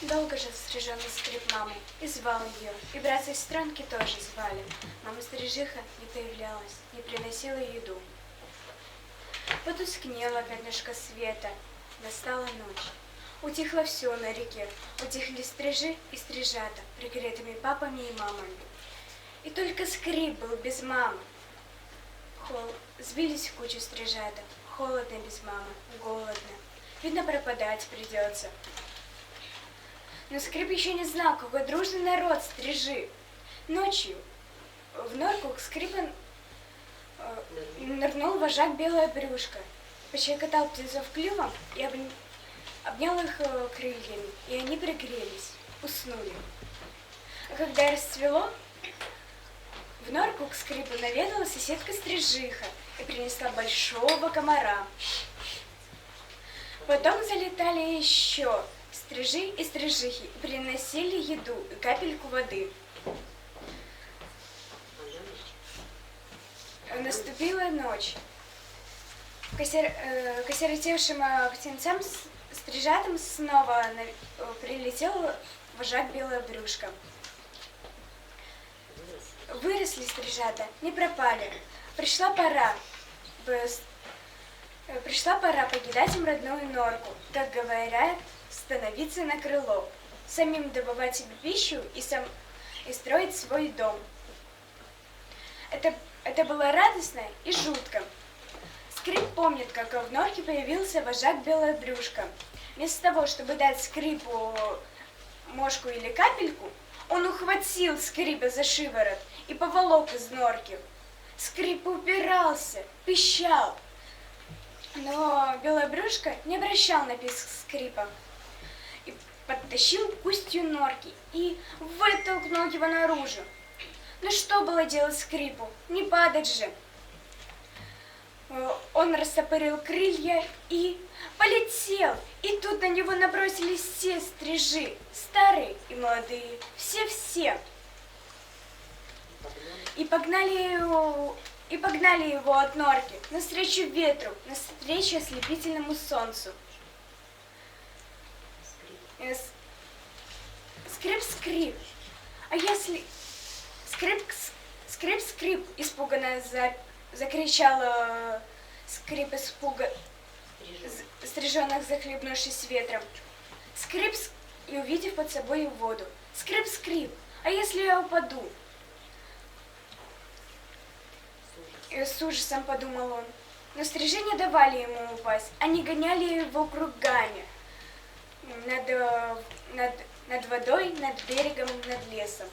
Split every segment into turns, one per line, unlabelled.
Долго жил стриженный скрип мамы, и звал ее, и братца и сестренки тоже звали. Мама-стрижиха не появлялась, не приносила еду. Потускнело пятнышко света, настала ночь. Утихло все на реке, утихли стрижи и стрижата, пригретыми папами и мамами. И только скрип был без мамы. Сбились в кучу стрижата, холодно без мамы, голодно. Видно, пропадать придется. Но скрип еще не знал, какой дружный народ стрижи. Ночью в норку к скрипу нырнул вожак Белая Брюшка, пощекотал птенцов клювом и обнял их крыльями, и они пригрелись, уснули. А когда расцвело, в норку к скрипу наведала соседка-стрижиха и принесла большого комара. Потом залетали еще стрижи и стрижихи и приносили еду и капельку воды. Наступила ночь. К осиротевшим птенцам стрижатам снова прилетел вожак Белая Брюшка. Выросли стрижата, не пропали. Пришла пора покидать им родную норку, как говорят, становиться на крыло, самим добывать себе пищу и строить свой дом. Это было радостно и жутко. Скрип помнит, как в норке появился вожак Белая Брюшка. Вместо того, чтобы дать скрипу мошку или капельку, он ухватил скрипа за шиворот и поволок из норки. Скрип упирался, пищал, но Белая Брюшка не обращал на писк скрипа и подтащил к устью норки и вытолкнул его наружу. Ну что было делать скрипу? Не падать же. Он растопырил крылья и полетел. И тут на него набросились все стрижи, старые и молодые, все-все. И погнали его от норки навстречу ветру, навстречу ослепительному солнцу. Скрип-скрип. А если... Скрип-скрип, испуганно закричала скрип испуга стриженных, захлебнувшись ветром. Скрип, и увидев под собой воду. Скрип-скрип, а если я упаду? И с ужасом подумал он. Но стрижи не давали ему упасть, они гоняли его кругами над водой, над берегом, над лесом.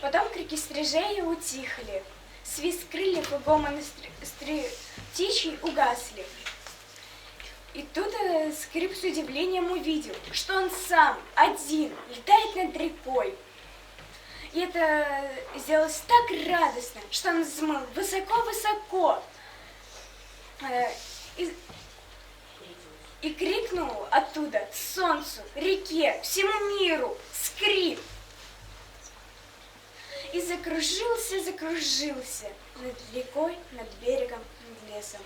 Потом крики стрижей утихли, свист крыльев и гомон птичий угасли. И тут скрип с удивлением увидел, что он сам, один, летает над рекой. И это сделалось так радостно, что он взмыл высоко-высоко и крикнул оттуда солнцу, реке, всему миру: скрип! И закружился над рекой, над берегом, над лесом.